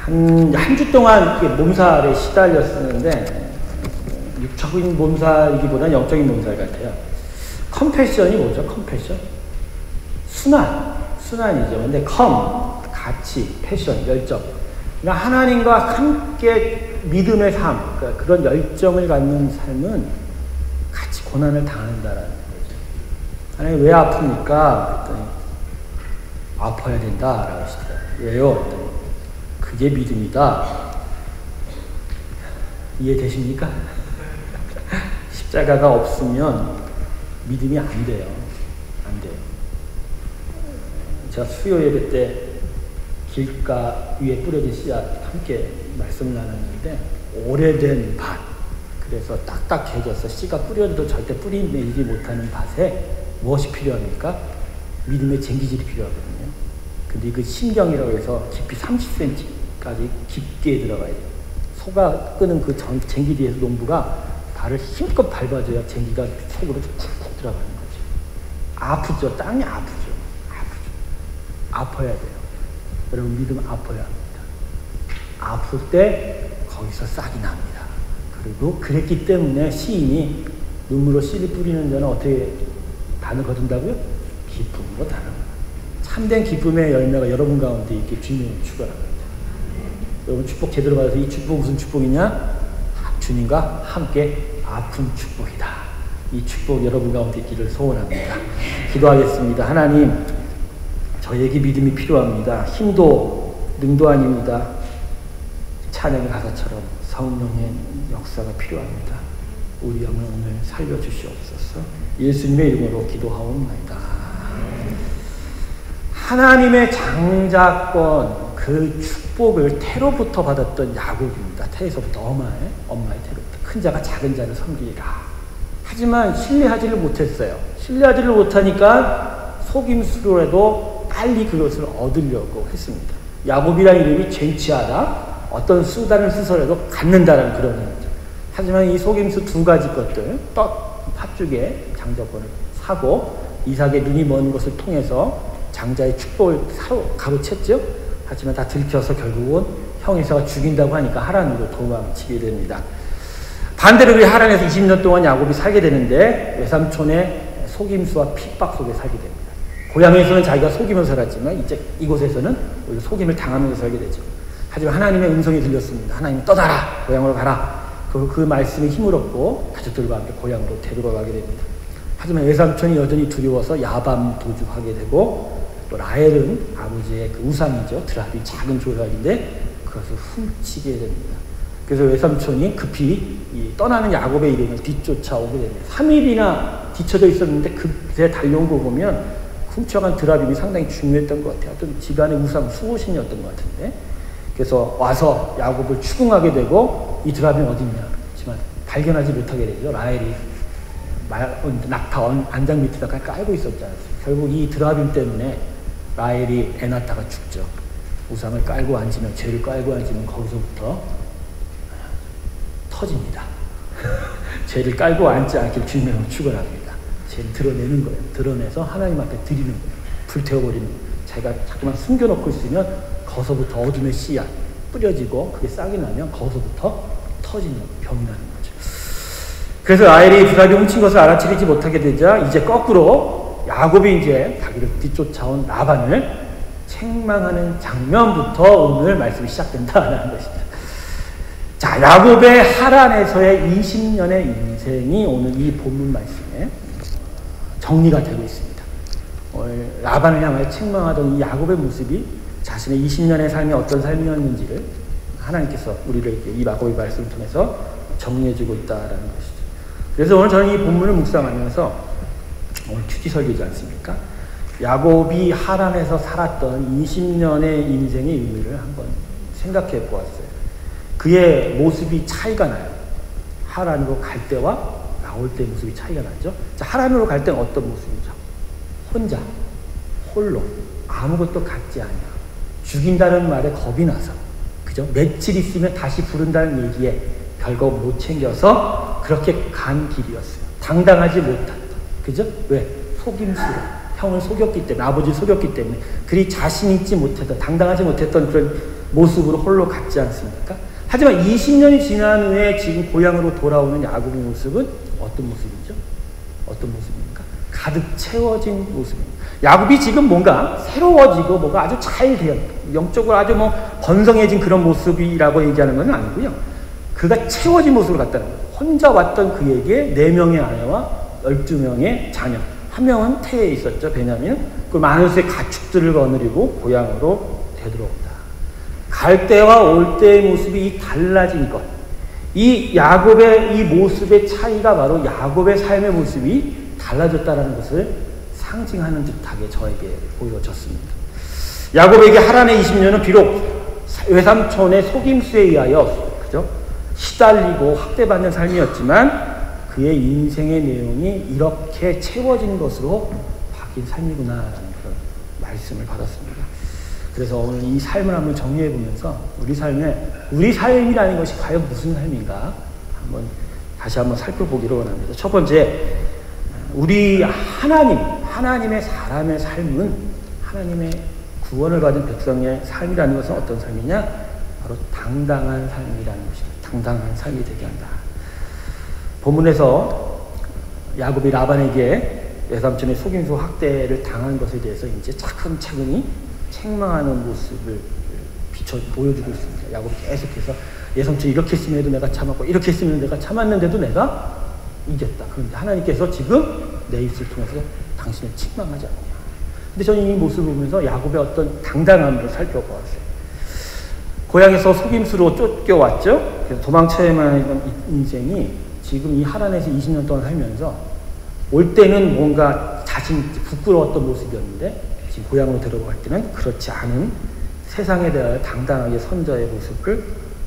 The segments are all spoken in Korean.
한 주 동안 이렇게 몸살에 시달렸었는데, 육적인 몸살이기보다는 영적인 몸살 같아요. 컴패션이 뭐죠? 컴패션? 순환이죠. 근데 가치, 패션, 열정. 그러니까 하나님과 함께 믿음의 삶, 그러니까 그런 열정을 갖는 삶은 같이 고난을 당한다라는 거죠. 하나님 왜 아픕니까? 그랬더니 아파야 된다라고 하시더라고요. 왜요? 그랬더니 그게 믿음이다. 이해되십니까? 십자가가 없으면 믿음이 안 돼요. 안 돼요. 제가 수요 예배 때 길가 위에 뿌려진 씨앗 함께 말씀을 나눴는데, 오래된 밭, 그래서 딱딱해져서 씨가 뿌려도 절대 뿌리 내리지 못하는 밭에 무엇이 필요합니까? 믿음의 쟁기질이 필요하거든요. 근데 그 신경이라고 해서 깊이 30cm까지 깊게 들어가야 돼요. 소가 끄는 그 쟁기지에서 농부가 발을 힘껏 밟아줘야 쟁기가 속으로 쿡쿡 들어가는 거죠. 아프죠. 땅이 아프죠. 아파야 돼요. 여러분, 믿음 아파야 합니다. 아플 때 거기서 싹이 납니다. 그리고 그랬기 때문에 시인이 눈물로 씨를 뿌리는 자는 어떻게 단을 거둔다고요? 기쁨으로 단을. 참된 기쁨의 열매가 여러분 가운데 있게 주님을 축원합니다. 여러분 축복 제대로 받아서, 이 축복 무슨 축복이냐? 주님과 함께 아픈 축복이다. 이 축복 여러분 가운데 있기를 소원합니다. 기도하겠습니다. 하나님, 저에게 믿음이 필요합니다. 힘도 능도 아닙니다. 찬양의 가사처럼 성령의 역사가 필요합니다. 우리 영을 오늘 살려주시옵소서. 예수님의 이름으로 기도하옵나이다. 하나님의 장자권, 그 축복을 태로부터 받았던 야곱입니다. 태에서부터 엄마의 태로부터 큰 자가 작은 자를 섬기라. 하지만 신뢰하지를 못했어요. 신뢰하지를 못하니까 속임수로라도 빨리 그것을 얻으려고 했습니다. 야곱이라는 이름이 쟁취하다, 어떤 수단을 쓰서라도 갖는다라는 그런 의미죠. 하지만 이 속임수 두 가지 것들, 팥죽에 장자권을 사고 이삭의 눈이 먼 것을 통해서 장자의 축복을 가로챘죠. 하지만 다 들켜서 결국은 형 에서가 죽인다고 하니까 하란으로 도망치게 됩니다. 반대로 그 하란에서 20년 동안 야곱이 살게 되는데 외삼촌의 속임수와 핍박 속에 살게 됩니다. 고향에서는 자기가 속이면서 살았지만 이제 이곳에서는 오히려 속임을 당하면서 살게 되죠. 하지만 하나님의 음성이 들렸습니다. 하나님이 떠나라, 고향으로 가라. 그 말씀에 힘을 얻고 가족들과 함께 고향으로 되돌아가게 됩니다. 하지만 외삼촌이 여전히 두려워서 야밤 도주하게 되고, 또 라헬은 아버지의 그 우상이죠. 드라비 작은 조각인데 그것을 훔치게 됩니다. 그래서 외삼촌이 급히 떠나는 야곱의 일행을 뒤쫓아오게 됩니다. 3일이나 뒤쳐져 있었는데 그새 달려온 거 보면 훔쳐간 드라빔이 상당히 중요했던 것 같아요. 어떤 집안의 우상 수호신이었던 것 같은데, 그래서 와서 야곱을 추궁하게 되고, 이 드라빔이 어딨냐 그렇지만 발견하지 못하게 되죠. 라헬이 낙타 안장 밑에다가 깔고 있었지 않습니까? 결국 이 드라빔 때문에 라헬이 애 낳다가 죽죠. 우상을 깔고 앉으면, 죄를 깔고 앉으면 거기서부터 터집니다. 죄를 깔고 앉지 않길 주님으로 축원합니다. 죄를 드러내는 거예요. 드러내서 하나님 앞에 드리는 거예요. 불태워버리는 거예요. 자기가 자꾸만 숨겨놓고 있으면 거기서부터 어둠의 씨앗 뿌려지고, 그게 싹이 나면 거기서부터 터지는 병이 나는 거죠. 그래서 라헬이 드라빔 훔친 것을 알아차리지 못하게 되자 이제 거꾸로 야곱이 이제 자기를 뒤쫓아온 라반을 책망하는 장면부터 오늘 말씀이 시작된다는 것입니다. 자, 야곱의 하란에서의 20년의 인생이 오늘 이 본문 말씀에 정리가 되고 있습니다. 오늘 라반을 향하여 책망하던 이 야곱의 모습이 자신의 20년의 삶이 어떤 삶이었는지를 하나님께서 우리를 이 야곱의 말씀을 통해서 정리해주고 있다는 것이죠. 그래서 오늘 저는 이 본문을 묵상하면서, 오늘 투지 설교지 않습니까? 야곱이 하란에서 살았던 20년의 인생의 의미를 한번 생각해 보았어요. 그의 모습이 차이가 나요. 하란으로 갈 때와 나올 때 모습이 차이가 나죠. 자, 하란으로 갈 때는 어떤 모습이죠? 혼자, 홀로, 아무것도 갖지 않냐. 죽인다는 말에 겁이 나서, 그죠? 며칠 있으면 다시 부른다는 얘기에 별거 못 챙겨서 그렇게 간 길이었어요. 당당하지 못한. 그죠? 왜? 속임수로. 형을 속였기 때문에, 아버지를 속였기 때문에, 그리 자신 있지 못했던, 당당하지 못했던 그런 모습으로 홀로 갔지 않습니까? 하지만 20년이 지난 후에 지금 고향으로 돌아오는 야곱의 모습은 어떤 모습이죠? 어떤 모습입니까? 가득 채워진 모습입니다. 야곱이 지금 뭔가 새로워지고 뭐가 아주 잘 되어 영적으로 아주 뭐 번성해진 그런 모습이라고 얘기하는 건 아니고요. 그가 채워진 모습을 갖다는 거예요. 혼자 왔던 그에게 4명의 아내와 12명의 자녀, 한 명은 태에 있었죠. 베냐민은 그 많은 수의 가축들을 거느리고 고향으로 되돌아온다. 갈 때와 올 때의 모습이 달라진 것, 이 야곱의 이 모습의 차이가 바로 야곱의 삶의 모습이 달라졌다는 것을 상징하는 듯하게 저에게 보여졌습니다. 야곱에게 하란의 20년은 비록 외삼촌의 속임수에 의하여 그죠? 시달리고 학대받는 삶이었지만 그의 인생의 내용이 이렇게 채워진 것으로 바뀐 삶이구나라는 그런 말씀을 받았습니다. 그래서 오늘 이 삶을 한번 정리해 보면서 우리 삶이라는 것이 과연 무슨 삶인가 다시 한번 살펴보기로 원합니다. 첫 번째, 우리 하나님의 사람의 삶은 하나님의 구원을 받은 백성의 삶이라는 것은 어떤 삶이냐? 바로 당당한 삶이라는 것입니다. 당당한 삶이 되게 한다. 본문에서 야곱이 라반에게 외삼촌의 속임수 학대를 당한 것에 대해서 이제 차근차근히 책망하는 모습을 보여주고 있습니다. 야곱이 계속해서 외삼촌이 이렇게 했으면 내가 참았고 이렇게 했으면 내가 참았는데도 내가 이겼다. 그런데 하나님께서 지금 내 입술을 통해서 당신을 책망하지 않냐. 근데 저는 이 모습을 보면서 야곱의 어떤 당당함을 살펴보았어요. 고향에서 속임수로 쫓겨왔죠. 그래서 도망쳐야만 했던 인생이 지금 이 하란에서 20년 동안 살면서 올 때는 뭔가 자신 부끄러웠던 모습이었는데 지금 고향으로 들어갈 때는 그렇지 않은 세상에 대하여 당당하게 선 자의 모습을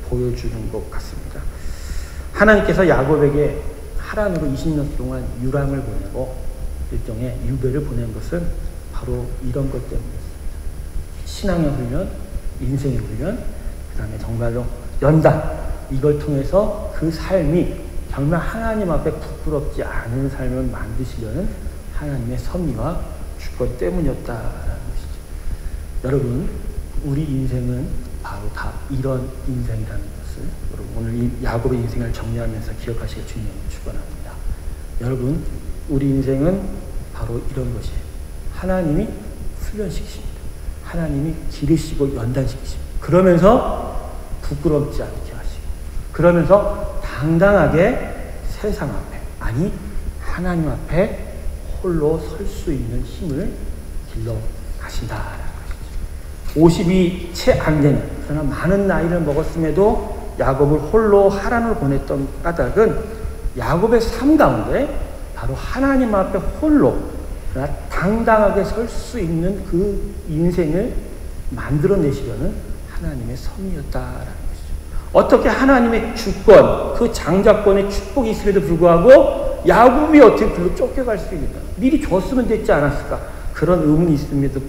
보여주는 것 같습니다. 하나님께서 야곱에게 하란으로 20년 동안 유랑을 보내고 일종의 유배를 보낸 것은 바로 이런 것 때문이었습니다. 신앙의 훈련, 인생의 훈련, 그 다음에 정말로 연단, 이걸 통해서 그 삶이 정말 하나님 앞에 부끄럽지 않은 삶을 만드시려는 하나님의 섭리와 주권 때문이었다라는 것이죠. 여러분, 우리 인생은 바로 다 이런 인생이라는 것을 여러분 오늘 이 야곱의 인생을 정리하면서 기억하시길 주님을 축원합니다. 여러분, 우리 인생은 바로 이런 것이에요. 하나님이 훈련시키십니다. 하나님이 기르시고 연단시키십니다. 그러면서 부끄럽지 않게 하시고 그러면서 당당하게 세상 앞에 아니 하나님 앞에 홀로 설 수 있는 힘을 길러 가신다라는 것이죠. 50이 채 안 되는 그러나 많은 나이를 먹었음에도 야곱을 홀로 하란으로 보냈던 까닭은 야곱의 삶 가운데 바로 하나님 앞에 홀로 그러나 당당하게 설 수 있는 그 인생을 만들어내시려는 하나님의 섭리였다라는 것이죠. 어떻게 하나님의 주권, 그 장자권의 축복이 있음에도 불구하고 야곱이 어떻게 글로 쫓겨갈 수 있는가? 미리 줬으면 됐지 않았을까? 그런 의문이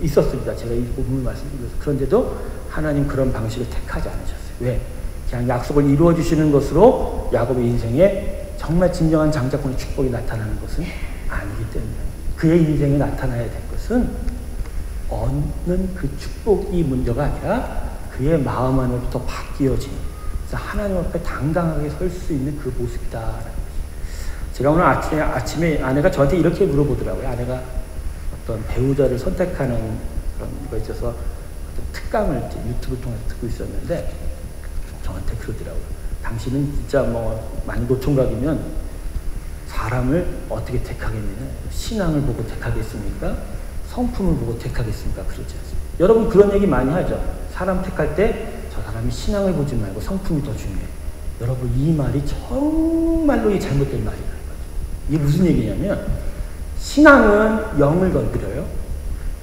있었습니다. 제가 이 부분을 말씀드려서. 그런데도 하나님 그런 방식을 택하지 않으셨어요. 왜? 그냥 약속을 이루어 주시는 것으로 야곱의 인생에 정말 진정한 장자권의 축복이 나타나는 것은 아니기 때문에 그의 인생에 나타나야 될 것은 얻는 그 축복이 문제가 아니라 그의 마음 안으로부터 바뀌어진 그래서 하나님 앞에 당당하게 설 수 있는 그 모습이다라는 것이죠. 제가 오늘 아침에 아내가 저한테 이렇게 물어보더라고요. 아내가 어떤 배우자를 선택하는 그런 거에 있어서 어떤 특강을 이제 유튜브 통해서 듣고 있었는데 저한테 그러더라고요. 당신은 진짜 뭐 만고총각이면 사람을 어떻게 택하겠느냐? 신앙을 보고 택하겠습니까? 성품을 보고 택하겠습니까? 그러지 않습니다. 여러분 그런 얘기 많이 하죠. 사람 택할 때 저 사람이 신앙을 보지 말고 성품이 더 중요해. 여러분 이 말이 정말로 잘못된 말이라는 거죠. 이게 무슨 얘기냐면 신앙은 영을 건드려요.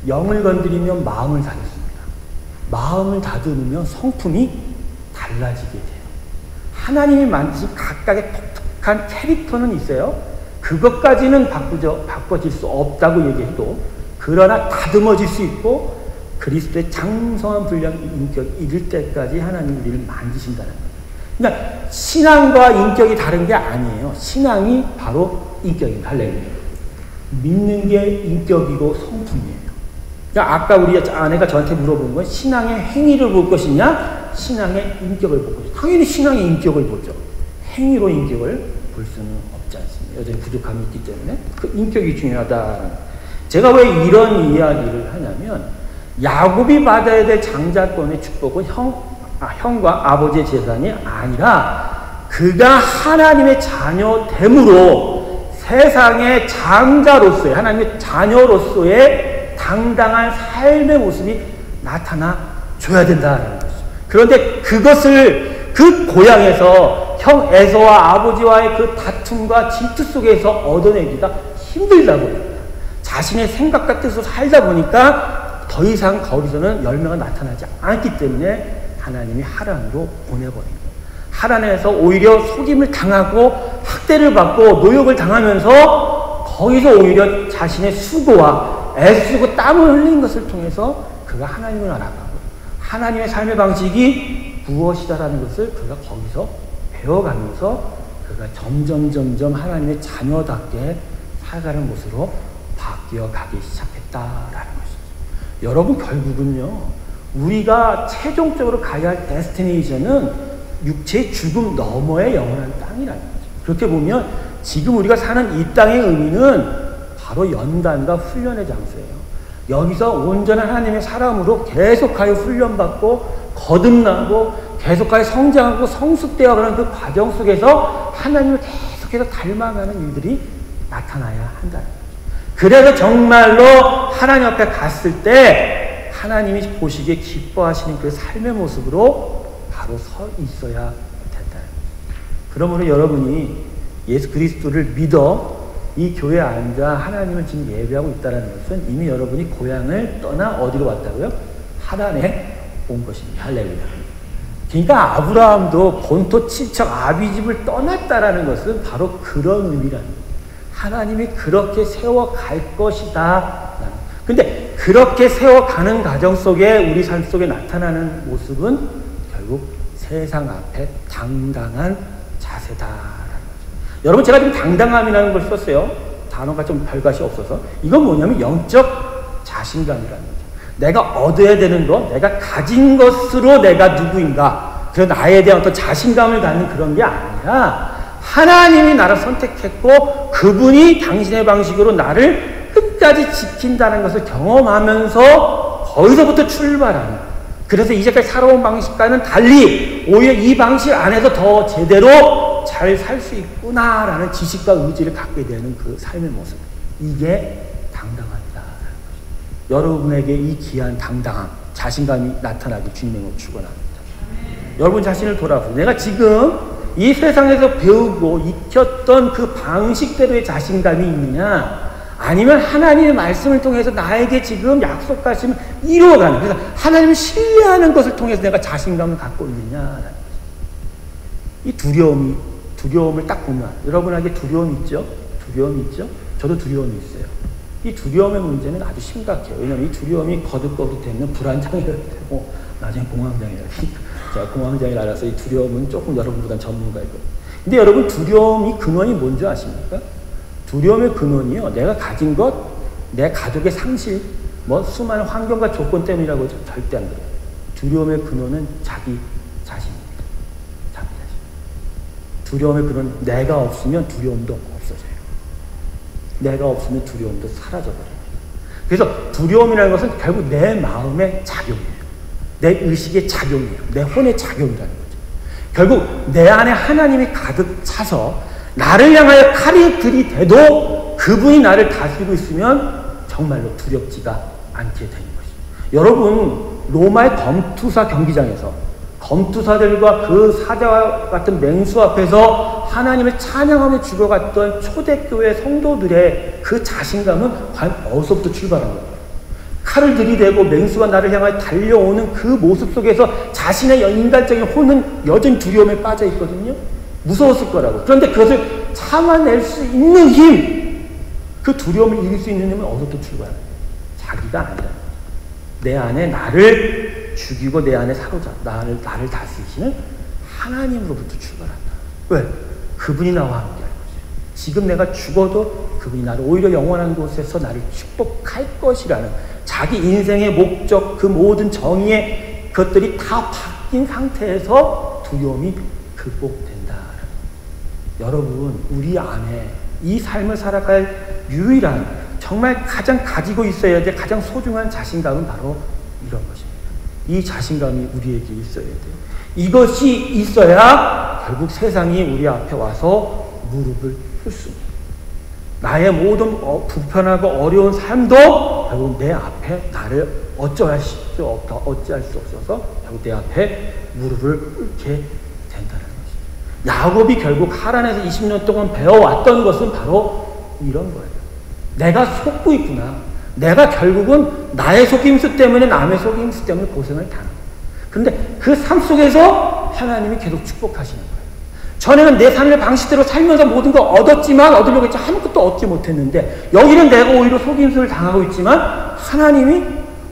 영을 건드리면 마음을 닫습니다. 마음을 닫으면 성품이 달라지게 돼요. 하나님이 만드신 각각의 독특한 캐릭터는 있어요. 그것까지는 바꿔질 수 없다고 얘기해도 그러나 다듬어질 수 있고 그리스도의 장성한 분량 인격이 이를 때까지 하나님 우리를 만드신다는 거예요. 그러니까 신앙과 인격이 다른 게 아니에요. 신앙이 바로 인격입니다. 할렐루야. 믿는 게 인격이고 성품이에요. 그러니까 아까 우리 아내가 저한테 물어본 건 신앙의 행위를 볼 것이냐 신앙의 인격을 보고, 당연히 신앙의 인격을 보죠. 행위로 인격을 볼 수는 없지 않습니다. 여전히 부족함이 있기 때문에 그 인격이 중요하다. 제가 왜 이런 이야기를 하냐면, 야곱이 받아야 될 장자권의 축복은 형과 아버지의 재산이 아니라 그가 하나님의 자녀됨으로 세상의 장자로서의, 하나님의 자녀로서의 당당한 삶의 모습이 나타나줘야 된다는 것이죠. 그런데 그것을 그 고향에서 형 에서와 아버지와의 그 다툼과 질투 속에서 얻어내기가 힘들다고 합니다. 자신의 생각과 뜻으로 살다 보니까 더 이상 거기서는 열매가 나타나지 않기 때문에 하나님이 하란으로 보내버린 거예요. 하란에서 오히려 속임을 당하고 학대를 받고 노역을 당하면서 거기서 오히려 자신의 수고와 애쓰고 땀을 흘린 것을 통해서 그가 하나님을 알아가고 하나님의 삶의 방식이 무엇이다라는 것을 그가 거기서 배워가면서 그가 점점 하나님의 자녀답게 살아가는 모습으로 바뀌어 가기 시작했다라는 것이죠. 여러분, 결국은요, 우리가 최종적으로 가야 할 데스티네이션은 육체의 죽음 너머의 영원한 땅이라는 거죠. 그렇게 보면 지금 우리가 사는 이 땅의 의미는 바로 연단과 훈련의 장소예요. 여기서 온전한 하나님의 사람으로 계속하여 훈련받고 거듭나고 계속하여 성장하고 성숙되어가는 그 과정 속에서 하나님을 계속해서 닮아가는 일들이 나타나야 한다는 거죠. 그래서 정말로 하나님 앞에 갔을 때 하나님이 보시기에 기뻐하시는 그 삶의 모습으로 바로 서 있어야 된다. 그러므로 여러분이 예수 그리스도를 믿어 이 교회에 앉아 하나님을 지금 예배하고 있다는 것은 이미 여러분이 고향을 떠나 어디로 왔다고요? 하란에 온 것입니다. 할렐루야. 그러니까 아브라함도 본토 친척 아비집을 떠났다라는 것은 바로 그런 의미라는 거예요. 하나님이 그렇게 세워갈 것이다. 근데 그렇게 세워가는 과정 속에 우리 삶 속에 나타나는 모습은 결국 세상 앞에 당당한 자세다라는 거죠. 여러분, 제가 지금 당당함이라는 걸 썼어요. 단어가 좀 별것이 없어서. 이건 뭐냐면 영적 자신감이라는 거죠. 내가 얻어야 되는 것, 내가 가진 것으로 내가 누구인가, 그래서 나에 대한 어떤 자신감을 갖는 그런 게 아니라 하나님이 나를 선택했고 그분이 당신의 방식으로 나를 끝까지 지킨다는 것을 경험하면서 거기서부터 출발하는, 그래서 이제까지 살아온 방식과는 달리 오히려 이 방식 안에서 더 제대로 잘 살 수 있구나라는 지식과 의지를 갖게 되는 그 삶의 모습, 이게 당당하다라는 것입니다. 여러분에게 이 귀한 당당함, 자신감이 나타나기 주님으로 축원합니다. 여러분 자신을 돌아보세요. 내가 지금 이 세상에서 배우고 익혔던 그 방식대로의 자신감이 있느냐, 아니면 하나님의 말씀을 통해서 나에게 지금 약속하시면 이루어가는, 그래서 하나님을 신뢰하는 것을 통해서 내가 자신감을 갖고 있느냐. 이 두려움을 딱 보면, 여러분에게 두려움이 있죠? 두려움이 있죠? 저도 두려움이 있어요. 이 두려움의 문제는 아주 심각해요. 왜냐하면 이 두려움이 거듭되면 불안장애가 되고 나중에 공황장애가 되니까. 제가 공황장애를 알아서 이 두려움은 조금 여러분보다 전문가이고. 근데 여러분, 두려움이 근원이 뭔지 아십니까? 두려움의 근원이요, 내가 가진 것, 내 가족의 상실, 수많은 환경과 조건 때문이라고 해서 절대 안 그래요. 두려움의 근원은 자기 자신입니다. 자기 자신. 두려움의 근원은 내가 없으면 두려움도 없어져요. 내가 없으면 두려움도 사라져버립니다. 그래서 두려움이라는 것은 결국 내 마음의 작용이에요. 내 의식의 작용이에요. 내 혼의 작용이라는 거죠. 결국 내 안에 하나님이 가득 차서 나를 향하여 칼이 들이대도 그분이 나를 다스리고 있으면 정말로 두렵지가 않게 되는 것입니다. 여러분, 로마의 검투사 경기장에서 검투사들과 그 사자와 같은 맹수 앞에서 하나님을 찬양하며 죽어갔던 초대교회 성도들의 그 자신감은 과연 어디서부터 출발한 거예요? 칼을 들이대고 맹수가 나를 향하여 달려오는 그 모습 속에서 자신의 인간적인 혼은 여전히 두려움에 빠져 있거든요. 무서웠을 거라고. 그런데 그것을 참아낼 수 있는 힘, 그 두려움을 이길 수 있는 힘은 어디서부터 출발해요? 자기가 아니라 내 안에 나를 죽이고 내 안에 나를 다스리시는 하나님으로부터 출발한다. 왜? 그분이 나와 함께 할 것이에요. 지금 내가 죽어도 그분이 나를 오히려 영원한 곳에서 나를 축복할 것이라는 자기 인생의 목적, 그 모든 정의의 것들이 다 바뀐 상태에서 두려움이 극복된다. 여러분, 우리 안에 이 삶을 살아갈 유일한, 정말 가장 가지고 있어야 될 가장 소중한 자신감은 바로 이런 것입니다. 이 자신감이 우리에게 있어야 돼요. 이것이 있어야 결국 세상이 우리 앞에 와서 무릎을 꿇습니다. 나의 모든 불편하고 어려운 삶도 결국 내 앞에 나를 어찌할 수 없어서 결국 내 앞에 무릎을 꿇게 된다는 것입니다. 야곱이 결국 하란에서 20년 동안 배워왔던 것은 바로 이런 거예요. 내가 속고 있구나. 내가 결국은 나의 속임수 때문에, 남의 속임수 때문에 고생을 당하는 거예요. 그런데 그 삶 속에서 하나님이 계속 축복하시는 거예요. 전에는 내 삶의 방식대로 살면서 모든 걸 얻었지만, 얻으려고 했지 아무것도 얻지 못했는데, 여기는 내가 오히려 속임수를 당하고 있지만 하나님이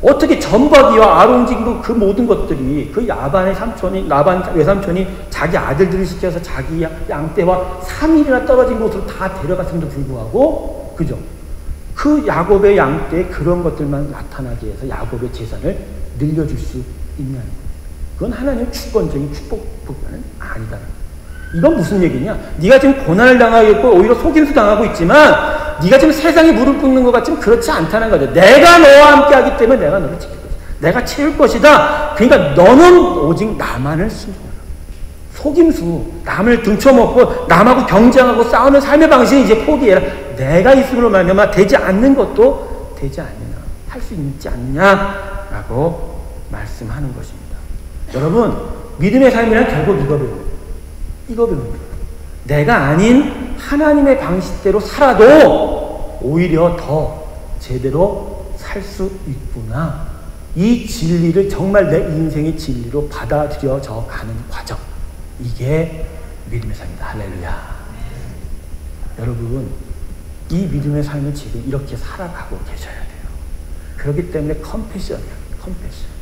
어떻게 전박이와 아론직으로 그 모든 것들이, 그 야반의 삼촌이, 라반 외삼촌이 자기 아들들을 시켜서 자기 양떼와 3일이나 떨어진 곳으로 다 데려갔음에도 불구하고, 그죠? 그 야곱의 양떼에 그런 것들만 나타나게 해서 야곱의 재산을 늘려줄 수 있냐는 거예요. 그건 하나님의 주권적인 축복보다는 아니다. 이건 무슨 얘기냐? 네가 지금 고난을 당하겠고 오히려 속임수 당하고 있지만 네가 지금 세상에 무릎 꿇는 것 같지만 그렇지 않다는 거죠. 내가 너와 함께 하기 때문에 내가 너를 지킬 것이다. 내가 채울 것이다. 그러니까 너는 오직 나만을 순종하라. 속임수, 남을 등쳐먹고 남하고 경쟁하고 싸우는 삶의 방식은 이제 포기해라. 내가 있음으로 말미암아 되지 않는 것도 되지 않느냐, 할 수 있지 않느냐라고 말씀하는 것입니다. 여러분, 믿음의 삶이란 결국 이거 배웁니다. 이거 배웁니다. 내가 아닌 하나님의 방식대로 살아도 오히려 더 제대로 살 수 있구나. 이 진리를 정말 내 인생의 진리로 받아들여져 가는 과정. 이게 믿음의 삶이다. 할렐루야. 여러분, 이 믿음의 삶을 지금 이렇게 살아가고 계셔야 돼요. 그렇기 때문에 컴패션이야. 컴패션.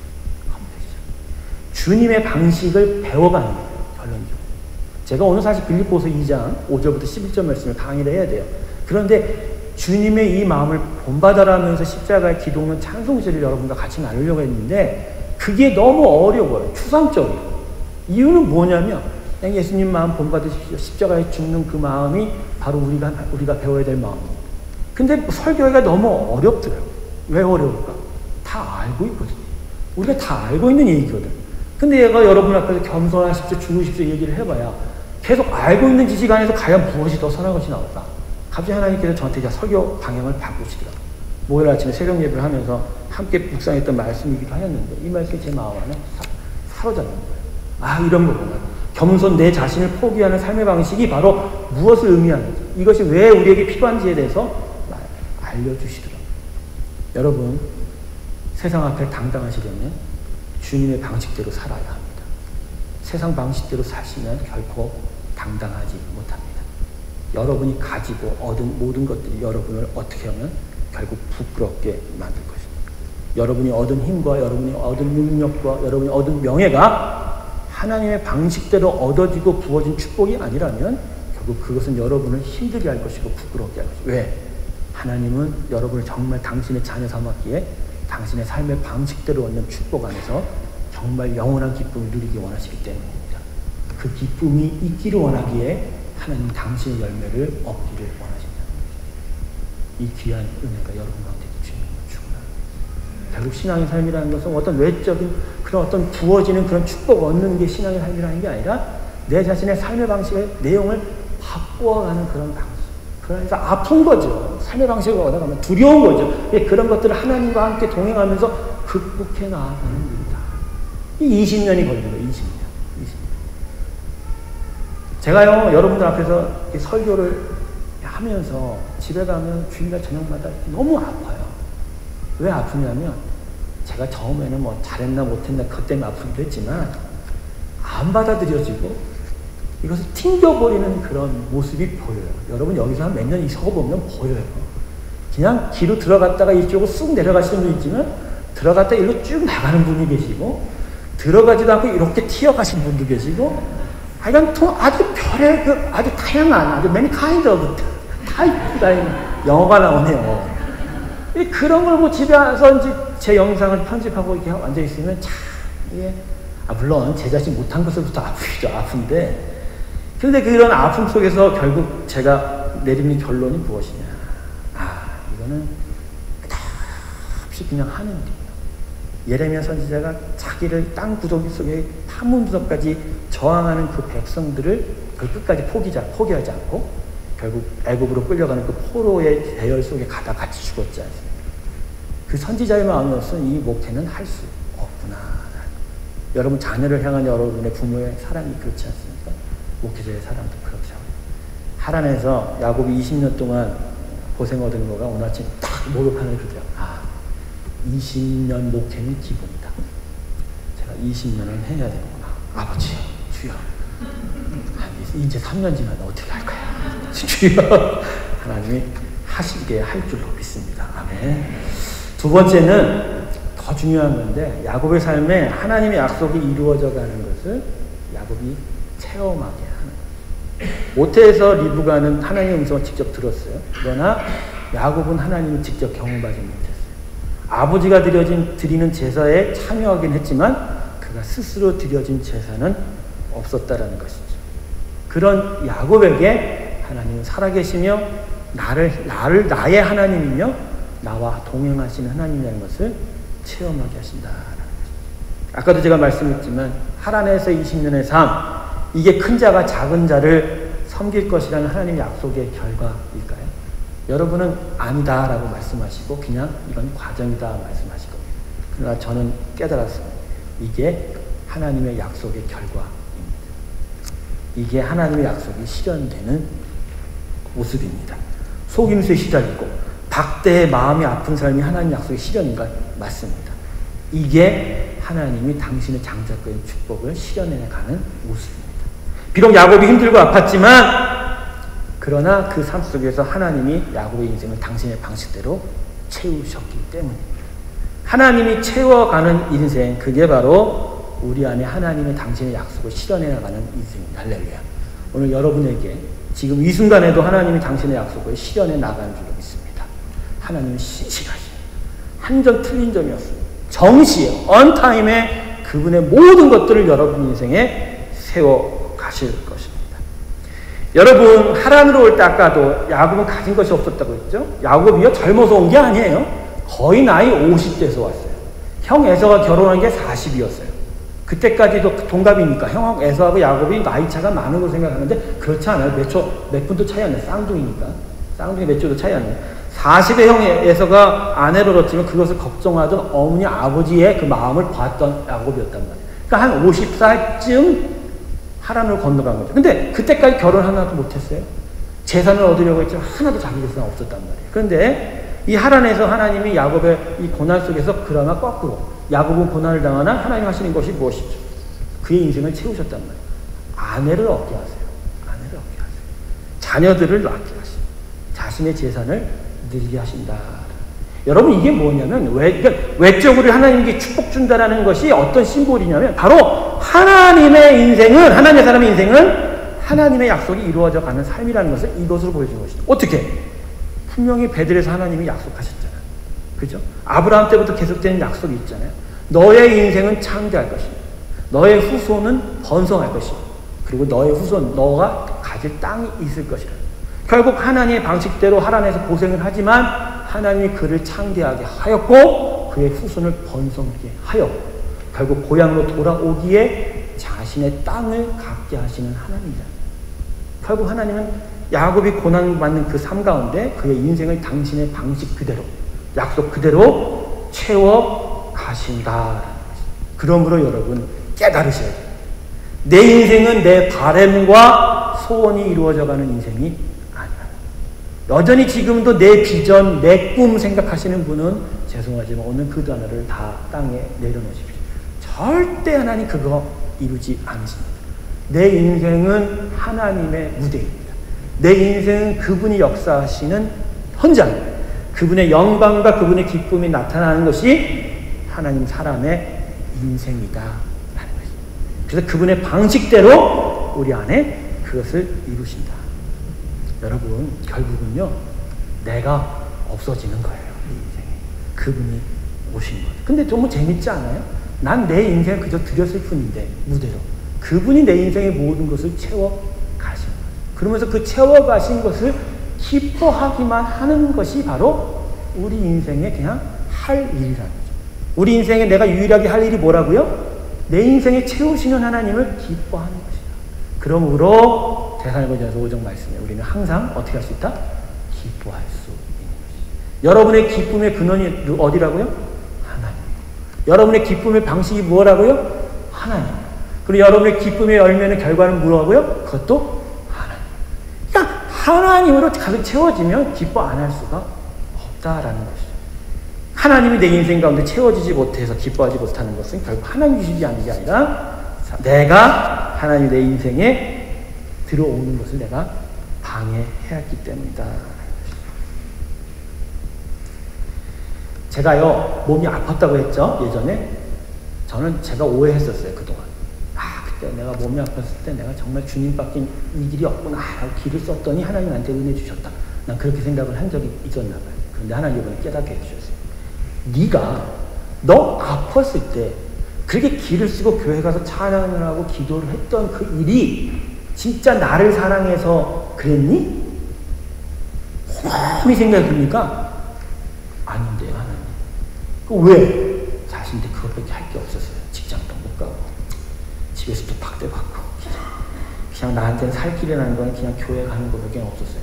주님의 방식을 배워가는 거예요. 결론적으로. 제가 오늘 사실 빌립보서 2장 5절부터 11절 말씀을 강의를 해야 돼요. 그런데 주님의 이 마음을 본받아라면서 십자가의 기도는 찬송시를 여러분과 같이 나누려고 했는데 그게 너무 어려워요. 추상적이에요. 이유는 뭐냐면 그냥 예수님 마음 본받으십시오. 십자가에 죽는 그 마음이 바로 우리가 배워야 될 마음입니다. 근데 설교가 너무 어렵더라고요. 왜 어려울까? 다 알고 있거든요. 우리가 다 알고 있는 얘기거든. 근데 얘가 여러분 앞에서 겸손하십시오, 죽으십시오 얘기를 해봐야 계속 알고 있는 지식 안에서 과연 무엇이 더 선한 것이 나올까? 갑자기 하나님께서 저한테 이제 설교 방향을 바꾸시더라고요. 목요일 아침에 새벽 예배를 하면서 함께 묵상했던 말씀이기도 하였는데 이 말씀이 제 마음 안에 사로잡는 거예요. 아, 이런 거구나. 겸손 내 자신을 포기하는 삶의 방식이 바로 무엇을 의미하는지, 이것이 왜 우리에게 필요한지에 대해서 알려주시더라고요. 여러분, 세상 앞에 당당하시려면 주님의 방식대로 살아야 합니다. 세상 방식대로 사시면 결코 당당하지 못합니다. 여러분이 가지고 얻은 모든 것들이 여러분을 어떻게 하면 결국 부끄럽게 만들 것입니다. 여러분이 얻은 힘과 여러분이 얻은 능력과 여러분이 얻은 명예가 하나님의 방식대로 얻어지고 부어진 축복이 아니라면 결국 그것은 여러분을 힘들게 할 것이고 부끄럽게 할 것이고. 왜? 하나님은 여러분을 정말 당신의 자녀 삼았기에 당신의 삶의 방식대로 얻는 축복 안에서 정말 영원한 기쁨을 누리기 원하시기 때문입니다. 그 기쁨이 있기를 원하기에 하나님 당신의 열매를 얻기를 원하신다. 이 귀한 은혜가 여러분 가운데 주님을 축원합니다. 결국 신앙의 삶이라는 것은 어떤 외적인 그런 어떤 부어지는 그런 축복 얻는 게 신앙의 삶이라는 게 아니라 내 자신의 삶의 방식의 내용을 바꾸어가는 그런 방식. 그래서 아픈 거죠. 삶의 방식을 얻어가면 두려운 거죠. 그런 것들을 하나님과 함께 동행하면서 극복해 나아가는 일이다. 이 20년이 걸린 거예요. 20년. 제가요, 여러분들 앞에서 설교를 하면서 집에 가면 주일날 저녁마다 너무 아파요. 왜 아프냐면 제가 처음에는 뭐 잘했나 못했나 그것 때문에 아프기도 했지만 안 받아들여지고 이것을 튕겨버리는 그런 모습이 보여요. 여러분 여기서 한 몇 년 있어보면 보여요. 그냥 뒤로 들어갔다가 이쪽으로 쑥 내려가시는 분 있지만 들어갔다 일로 쭉 나가는 분이 계시고 들어가지도 않고 이렇게 튀어가시는 분도 계시고 하여간 아주 별의 아주 다양한 아주 many kind of 타입 영어가 나오네요. 그런 걸 뭐 집에 와서 이제 제 영상을 편집하고 이렇게 앉아있으면 참 이게 물론 제 자신 못한 것을부터 아프죠. 아픈데. 그런데 그런 아픔 속에서 결국 제가 내리는 결론이 무엇이냐. 이거는 끝없이 그냥 하는 일이에요. 예레미야 선지자가 자기를 땅 구덩이 속에 파문부석까지 저항하는 그 백성들을 그 끝까지 포기하지 않고 결국 애굽으로 끌려가는 그 포로의 대열 속에 가다 같이 죽었지 않습니까? 그 선지자의 마음으로서는 이 목회는 할 수 없구나. 여러분 자녀를 향한 여러분의 부모의 사랑이 그렇지 않습니까? 목회자의 사랑도 그렇죠. 하란에서 야곱이 20년 동안 고생 얻은 거가 오늘 아침 딱 목욕하는 그죠. 20년 목회는 기본이다. 제가 20년을 해야 되는구나. 아버지, 주여. 이제 3년 지나면 어떻게 할까요? 주여. 하나님이 하시게 할 줄로 믿습니다. 아멘. 두 번째는 더 중요한 건데 야곱의 삶에 하나님의 약속이 이루어져 가는 것을 야곱이 체험하게 하는 거예요. 모태에서 리브가는 하나님의 음성을 직접 들었어요. 그러나 야곱은 하나님을 직접 경험하지 못했어요. 아버지가 드리는 제사에 참여하긴 했지만 그가 스스로 드려진 제사는 없었다라는 것이죠. 그런 야곱에게 하나님은 살아계시며 나의 하나님이며 나와 동행하시는 하나님이라는 것을 체험하게 하신다라는 것이죠. 아까도 제가 말씀했지만 하란에서 20년의 삶, 이게 큰 자가 작은 자를 섬길 것이라는 하나님의 약속의 결과일까요? 여러분은 아니다라고 말씀하시고 그냥 이건 과정이다 말씀하시고, 그러나 저는 깨달았습니다. 이게 하나님의 약속의 결과입니다. 이게 하나님의 약속이 실현되는 모습입니다. 속임수에 시달리고 박대의 마음이 아픈 삶이 하나님의 약속의 실현인가? 맞습니다. 이게 하나님이 당신의 장자권의 축복을 실현해가는 모습입니다. 비록 야곱이 힘들고 아팠지만 그러나 그 삶 속에서 하나님이 야곱의 인생을 당신의 방식대로 채우셨기 때문입니다. 하나님이 채워가는 인생, 그게 바로 우리 안에 하나님의 당신의 약속을 실현해 나가는 인생입니다. 할렐루야. 오늘 여러분에게 지금 이 순간에도 하나님이 당신의 약속을 실현해 나가는 줄로 믿습니다. 하나님은 신실하시고 한 점 틀린 점이 없습니다. 정시에 언타임에 그분의 모든 것들을 여러분 인생에 세워 가실 것입니다. 여러분 하란으로 올 때 아까도 야곱은 가진 것이 없었다고 했죠. 야곱이요 젊어서 온 게 아니에요. 거의 나이 50대에서 왔어요. 형 에서가 결혼한 게 40이었어요. 그때까지도 동갑이니까 형 에서하고 야곱이 나이 차가 많은 걸 생각하는데 그렇지 않아요. 몇 분도 차이 안 나요. 쌍둥이니까. 쌍둥이 몇 주도 차이 안 나요. 40의 형 에서가 아내를 얻지만 그것을 걱정하던 어머니 아버지의 그 마음을 봤던 야곱이었단 말이에요. 그러니까 한 50살쯤 하란으로 건너간 거죠. 근데 그때까지 결혼 하나도 못했어요. 재산을 얻으려고 했지만 하나도 자기 재산 없었단 말이에요. 그런데 이 하란에서 하나님이 야곱의 이 고난 속에서 그러나 거꾸로 야곱은 고난을 당하나 하나님 하시는 것이 무엇이죠? 그의 인생을 채우셨단 말이에요. 아내를 얻게 하세요. 아내를 얻게 하세요. 자녀들을 낳게 하시고 자신의 재산을 늘게 하신다. 여러분 이게 뭐냐면 외적으로 하나님께 축복 준다라는 것이 어떤 심볼이냐면 바로 하나님의 인생은, 하나님의 사람의 인생은 하나님의 약속이 이루어져 가는 삶이라는 것을 이것으로 보여준 것이죠. 어떻게? 분명히 베들에서 하나님이 약속하셨잖아요. 그죠? 아브라함 때부터 계속되는 약속이 있잖아요. 너의 인생은 창대할 것이고 너의 후손은 번성할 것이고 그리고 너의 후손, 너가 가질 땅이 있을 것이라. 결국 하나님의 방식대로 하란에서 고생을 하지만 하나님이 그를 창대하게 하였고 그의 후손을 번성하게 하였고 결국 고향으로 돌아오기에 자신의 땅을 갖게 하시는 하나님이다. 결국 하나님은 야곱이 고난받는 그 삶 가운데 그의 인생을 당신의 방식 그대로 약속 그대로 채워 가신다. 그러므로 여러분 깨달으셔야 돼요. 내 인생은 내 바램과 소원이 이루어져가는 인생이 아니야. 여전히 지금도 내 비전, 내 꿈 생각하시는 분은 죄송하지만 오늘 그 단어를 다 땅에 내려놓으십시오. 절대 하나님 그거 이루지 않으십니다. 내 인생은 하나님의 무대입니다. 내 인생은 그분이 역사하시는 현장입니다. 그분의 영광과 그분의 기쁨이 나타나는 것이 하나님 사람의 인생이다. 그래서 그분의 방식대로 우리 안에 그것을 이루신다. 여러분 결국은요 내가 없어지는 거예요. 이 인생에. 그분이 오신 거예요. 근데 너무 재밌지 않아요? 난 내 인생을 그저 드렸을 뿐인데 무대로 그분이 내 인생의 모든 것을 채워 가신 거예요. 그러면서 그 채워 가신 것을 기뻐하기만 하는 것이 바로 우리 인생의 그냥 할 일이라는 거죠. 우리 인생에 내가 유일하게 할 일이 뭐라고요? 내 인생에 채우시는 하나님을 기뻐하는 것이다. 그러므로 데살로니가서 5장 말씀에 우리는 항상 어떻게 할 수 있다? 기뻐할 수 있는 것이다. 여러분의 기쁨의 근원이 어디라고요? 하나님. 여러분의 기쁨의 방식이 뭐라고요? 하나님. 그리고 여러분의 기쁨의 열매는 결과는 뭐라고요? 그것도 하나님. 그러니까 하나님으로 가득 채워지면 기뻐 안 할 수가 없다라는 것이죠. 하나님이 내 인생 가운데 채워지지 못해서 기뻐하지 못하는 것은 결국 하나님 주시지 않는 게 아니라 내가 하나님이 내 인생에 들어오는 것을 내가 방해해왔기 때문이다. 제가요 몸이 아팠다고 했죠. 예전에 저는 제가 오해했었어요. 그동안 그때 내가 몸이 아팠을 때 내가 정말 주님밖에 이 길이 없구나 라고 길을 썼더니 하나님한테 은혜 주셨다. 난 그렇게 생각을 한 적이 있었나 봐요. 그런데 하나님 이번에 깨닫게 해주셨어요. 네가 너 아팠을 때 그렇게 길을 쓰고 교회 가서 찬양을 하고 기도를 했던 그 일이 진짜 나를 사랑해서 그랬니? 곰곰이 생각해 보니까 아닌데요, 하나님. 왜? 자신한테 그것밖에 할 게 없었어요. 직장도 못 가고 집에서도 박대받고 그냥 나한테는 살 길이라는 건 그냥 교회 가는 것밖에 없었어요.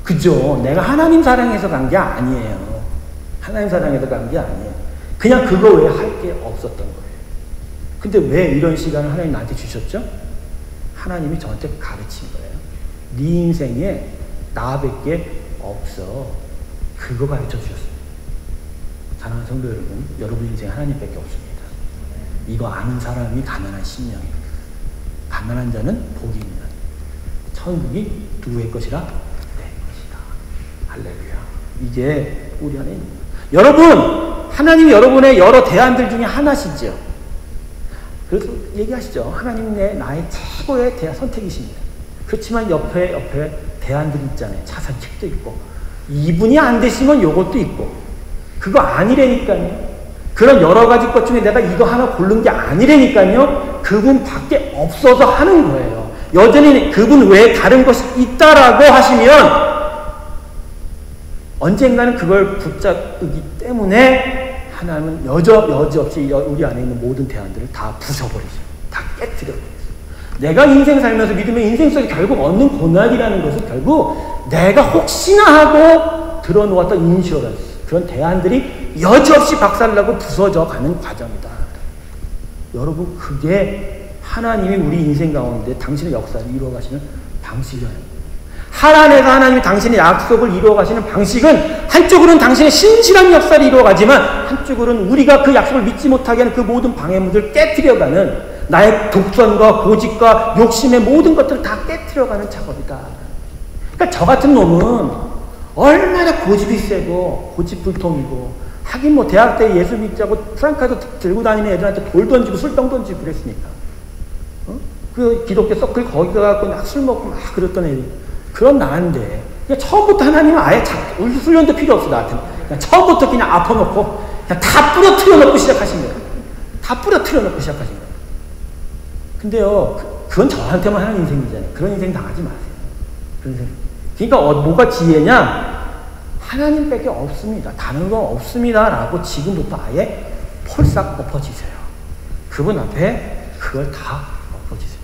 그죠? 내가 하나님 사랑해서 간 게 아니에요. 하나님 사랑해서 간 게 아니에요. 그냥 그거 외에 할 게 없었던 거예요. 근데 왜 이런 시간을 하나님 나한테 주셨죠? 하나님이 저한테 가르친 거예요. 네 인생에 나밖에 없어. 그거 가르쳐 주셨어요. 사랑하는 성도 여러분, 여러분 인생에 하나님밖에 없습니다. 이거 아는 사람이 가난한 심령입니다. 가난한 자는 복이 있는 천국이 누구의 것이라? 내 것이다. 할렐루야. 이게 우리 안에 있는 거예요. 여러분, 하나님이 여러분의 여러 대안들 중에 하나시죠. 그래서 얘기하시죠. 하나님이 나의 최고의 선택이십니다. 그렇지만 옆에 대안들이 있잖아요. 차선책도 있고 이분이 안 되시면 요것도 있고 그거 아니라니까요. 그런 여러 가지 것 중에 내가 이거 하나 고른 게 아니라니까요. 그분 밖에 없어서 하는 거예요. 여전히 그분 외에 다른 것이 있다라고 하시면 언젠가는 그걸 붙잡기 때문에 하나님은 여지없이 우리 안에 있는 모든 대안들을 다 부숴버리죠. 다 깨뜨려버리죠. 내가 인생 살면서 믿음의 인생 속에 결국 얻는 고난이라는 것은 결국 내가 혹시나 하고 들어놓았던 인슈런스 그런 대안들이 여지없이 박살나고 부서져 가는 과정이다. 여러분 그게 하나님이 우리 인생 가운데 당신의 역사를 이루어가시는 방식이에요. 하나님에서 하나님이 당신의 약속을 이루어가시는 방식은 한쪽으로는 당신의 신실한 역사를 이루어가지만 한쪽으로는 우리가 그 약속을 믿지 못하게 하는 그 모든 방해물들을 깨뜨려가는 나의 독선과 고집과 욕심의 모든 것들을 다 깨뜨려가는 작업이다. 그러니까 저 같은 놈은 얼마나 고집이 세고 고집불통이고 하긴 뭐 대학 때 예수 믿자고 프랑카드 들고 다니는 애들한테 돌 던지고 술병 던지고 그랬으니까 그 기독교 서클 거기 가갖고 막 술 먹고 막 그랬던 애들 그런 나인데 그냥 처음부터 하나님은 아예 훈련도 필요 없어 나한테는 그냥 처음부터 그냥 아파놓고 그냥 다 부러뜨려 놓고 시작하신 거예요. 다 부러뜨려 놓고 시작하신 거예요. 근데요 그건 저한테만 하는 인생이잖아요. 그런 인생 당하지 마세요. 그런 인생. 그러니까 뭐가 지혜냐? 하나님밖에 없습니다. 다른 건 없습니다. 라고 지금부터 아예 폴싹 엎어지세요. 그분 앞에 그걸 다 엎어지세요.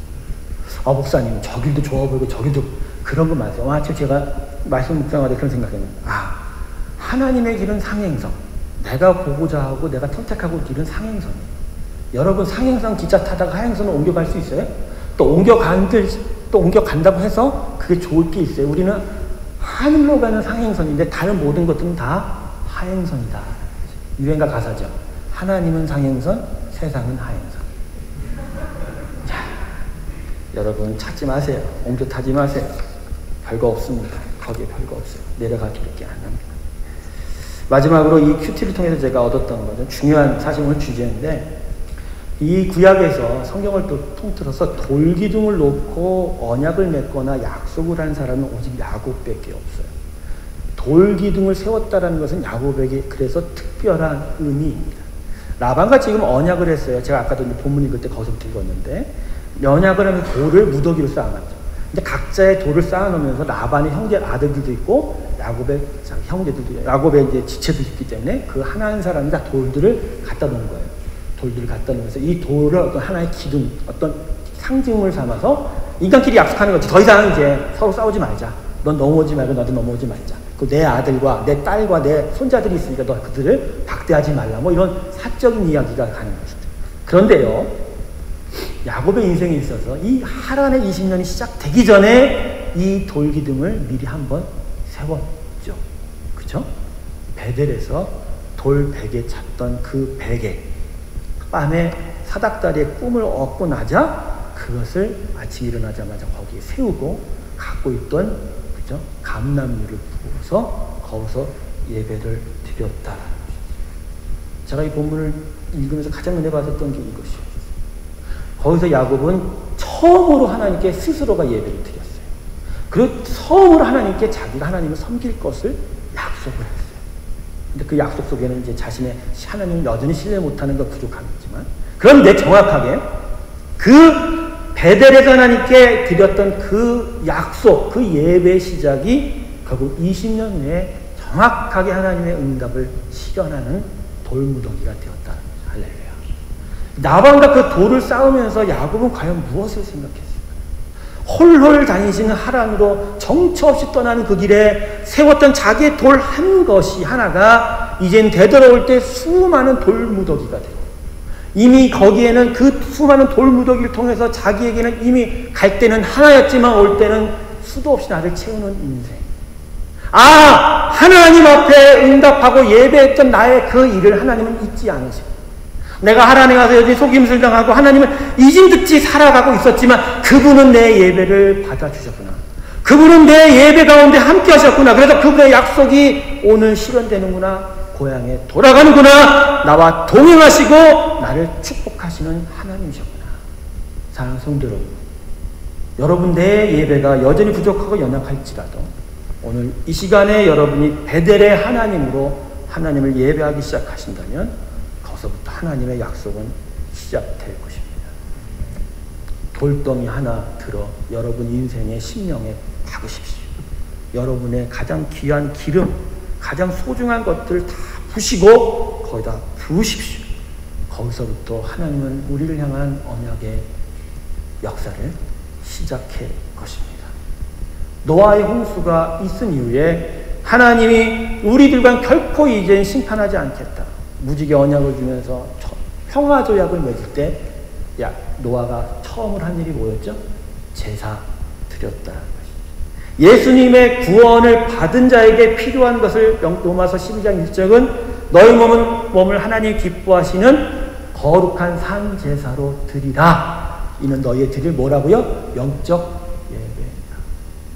목사님 저 길도 좋아 보이고 저 길도 그런 거 마세요. 제가 말씀 묵상하다 그런 생각했는데 하나님의 길은 상행성. 내가 보고자 하고 내가 선택하고 길은 상행선이에요. 여러분 상행선 기차 타다가 하행선을 옮겨갈 수 있어요? 또 옮겨간다고 해서 그게 좋을 게 있어요. 우리는 하늘로 가는 상행선인데 다른 모든 것들은 다 하행선이다. 유행가 가사죠. 하나님은 상행선, 세상은 하행선. 자, 여러분 찾지 마세요. 옮겨 타지 마세요. 별거 없습니다. 거기에 별거 없어요. 내려갈 길밖에 안 합니다. 마지막으로 이 큐티를 통해서 제가 얻었던 것은 중요한 사실 오늘 주제인데 이 구약에서 성경을 또 통틀어서 돌기둥을 놓고 언약을 맺거나 약속을 한 사람은 오직 야곱밖에 없어요. 돌기둥을 세웠다라는 것은 야곱에게 그래서 특별한 의미입니다. 라반과 지금 언약을 했어요. 제가 아까도 본문 읽을 때 거기서부터 읽었는데, 언약을 하면서 돌을 무더기로 쌓아놨죠. 이제 각자의 돌을 쌓아놓으면서 라반의 형제 아들들도 있고 야곱의 형제들도, 야곱의 이제 지체도 있기 때문에 그 하나한 사람이 다 돌들을 갖다 놓은 거예요. 돌들을 갖다 놓으면서 이 돌을 어떤 하나의 기둥, 어떤 상징을 삼아서 인간끼리 약속하는 거지. 더 이상 이제 서로 싸우지 말자. 넌 넘어오지 말고 나도 넘어오지 말자. 그 내 아들과 내 딸과 내 손자들이 있으니까 너 그들을 박대하지 말라. 뭐 이런 사적인 이야기가 가는 것이죠. 그런데요, 야곱의 인생에 있어서 이 하란의 20년이 시작되기 전에 이 돌기둥을 미리 한번 세웠죠. 그죠? 베델에서 돌 베개 찾던 그 베개, 밤에 사닥다리에 꿈을 얻고 나자 그것을 아침 일어나자마자 거기에 세우고 갖고 있던, 그죠? 감람류를 부어서 거기서 예배를 드렸다. 제가 이 본문을 읽으면서 가장 은혜 받았던 게 이것이에요. 거기서 야곱은 처음으로 하나님께 스스로가 예배를 드렸어요. 그리고 처음으로 하나님께 자기가 하나님을 섬길 것을 약속을 했어요. 근데 그 약속 속에는 이제 자신의 하나님을 여전히 신뢰 못하는 건 부족함이지만, 그런데 정확하게 그 베델에서 하나님께 드렸던 그 약속, 그 예배의 시작이 결국 20년 후에 정확하게 하나님의 응답을 실현하는 돌무더기가 되었다. 할렐루야. 라반과 그 돌을 쌓으면서 야곱은 과연 무엇을 생각했을까? 홀홀 다니시는 하란으로 정처 없이 떠나는 그 길에 세웠던 자기의 돌 한 것이 하나가 이젠 되돌아올 때 수많은 돌무더기가 되고, 이미 거기에는 그 수많은 돌무더기를 통해서 자기에게는 이미 갈 때는 하나였지만 올 때는 수도 없이 나를 채우는 인생. 아, 하나님 앞에 응답하고 예배했던 나의 그 일을 하나님은 잊지 않으시고, 내가 하란에 가서 여전히 속임수를 당하고 하나님을 잊은 듯이 살아가고 있었지만 그분은 내 예배를 받아주셨구나. 그분은 내 예배 가운데 함께 하셨구나. 그래서 그분의 약속이 오늘 실현되는구나. 고향에 돌아가는구나. 나와 동행하시고 나를 축복하시는 하나님이셨구나. 사랑하는 성도 여러분, 여러분 내 예배가 여전히 부족하고 연약할지라도 오늘 이 시간에 여러분이 베델의 하나님으로 하나님을 예배하기 시작하신다면 거기서부터 하나님의 약속은 시작될 것입니다. 돌덩이 하나 들어 여러분 인생의 심령에 박으십시오. 여러분의 가장 귀한 기름, 가장 소중한 것들을 다 부시고 거기다 부으십시오. 거기서부터 하나님은 우리를 향한 언약의 역사를 시작할 것입니다. 노아의 홍수가 있은 이후에 하나님이 우리들과 결코 이젠 심판하지 않겠다. 무지개 언약을 주면서 평화조약을 맺을 때 노아가 처음으로 한 일이 뭐였죠? 제사 드렸다는 것이죠. 예수님의 구원을 받은 자에게 필요한 것을 로마서 12장 1절은 너희 몸을 하나님 기뻐하시는 거룩한 산 제사로 드리라. 이는 너희의 드릴 뭐라고요? 영적 예배다.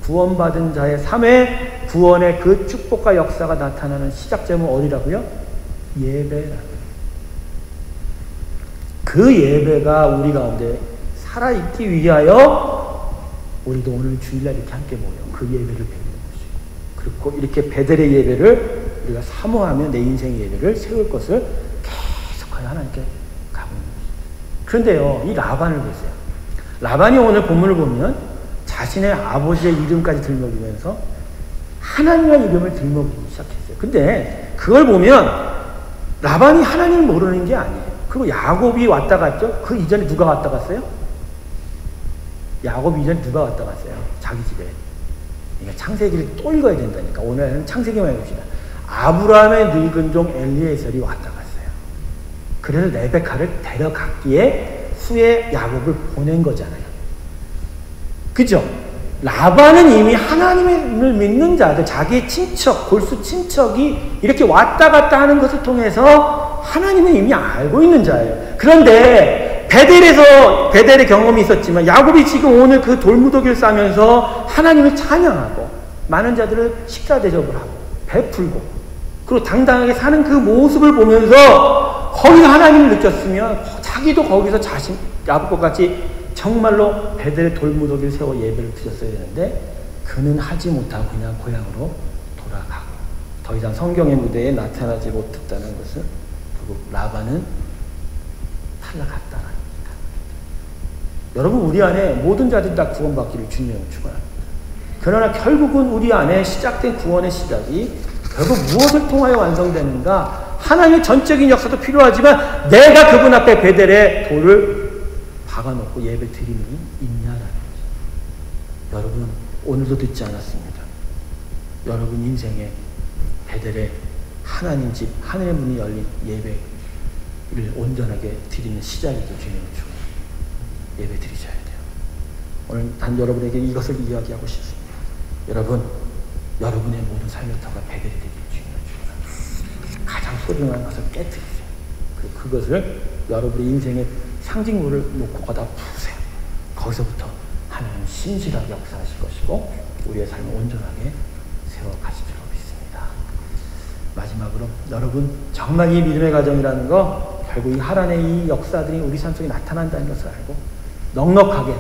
구원받은 자의 삶에 구원의 그 축복과 역사가 나타나는 시작점은 어디라고요? 예배라고요. 그 예배가 우리 가운데 살아있기 위하여 우리도 오늘 주일날 이렇게 함께 모여 그 예배를 배우는 것이고, 그리고 이렇게 베델의 예배를 우리가 사모하며 내 인생의 예배를 세울 것을 계속하여 하나님께 가고 있는 것입니다. 그런데요, 이 라반을 보세요. 라반이 오늘 본문을 보면 자신의 아버지의 이름까지 들먹이면서 하나님의 이름을 들먹이기 시작했어요. 근데 그걸 보면 라반이 하나님을 모르는 게 아니에요. 그리고 야곱이 왔다 갔죠? 그 이전에 누가 왔다 갔어요? 야곱 이전에 누가 왔다 갔어요? 자기 집에. 그러니까 창세기를 또 읽어야 된다니까. 오늘은 창세기만 읽읍시다. 아브라함의 늙은 종 엘리에셀이 왔다 갔어요. 그래서 레베카를 데려갔기에 후에 야곱을 보낸 거잖아요. 그죠? 라반은 이미 하나님을 믿는 자들, 자기의 친척, 골수 친척이 이렇게 왔다 갔다 하는 것을 통해서 하나님은 이미 알고 있는 자예요. 그런데 베델의 경험이 있었지만 야곱이 지금 오늘 그 돌무더기를 싸면서 하나님을 찬양하고 많은 자들을 식사 대접을 하고 베풀고 그리고 당당하게 사는 그 모습을 보면서 거기서 하나님을 느꼈으면 자기도 거기서 야곱과 같이 정말로 베델의 돌무더기를 세워 예배를 드렸어야 되는데 그는 하지 못하고 그냥 고향으로 돌아가고 더 이상 성경의 무대에 나타나지 못했다는 것은 결국 라반은 살아갔다는 겁니다. 여러분, 우리 안에 모든 자들이 다 구원받기를 주님을 축원합니다. 그러나 결국은 우리 안에 시작된 구원의 시작이 결국 무엇을 통하여 완성되는가? 하나님의 전적인 역사도 필요하지만 내가 그분 앞에 베델의 돌을 박아놓고 예배 드림이 있냐라는 거죠. 여러분, 오늘도 듣지 않았습니다. 여러분 인생에 베델의 하나님 집, 하늘의 문이 열린 예배를 온전하게 드리는 시작이죠. 주님의 주 예배 드리셔야 돼요. 오늘 단 여러분에게 이것을 이야기하고 싶습니다. 여러분, 여러분의 모든 삶의 터가 베델이 되길 주님을 축원합니다. 가장 소중한 것을 깨뜨리세요. 그것을 여러분의 인생의 상징물을 놓고 가다 푸세요. 거기서부터 하나님은 신실하게 역사하실 것이고 우리의 삶을 온전하게 세워가실 줄 믿습니다. 마지막으로 여러분, 정말 이 믿음의 가정이라는 거 결국 이 하나님의 이 역사들이 우리 삶 속에 나타난다는 것을 알고 넉넉하게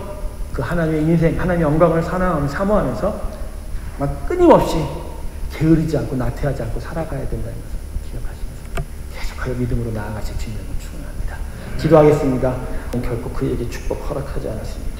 그 하나님의 인생, 하나님의 영광을 사모하면서 막 끊임없이 게으르지 않고 나태하지 않고 살아가야 된다는 것을 기억하시면서 계속하여 믿음으로 나아가실 주님을 축원합니다. 기도하겠습니다. 결코 그에게 축복 허락하지 않았습니다.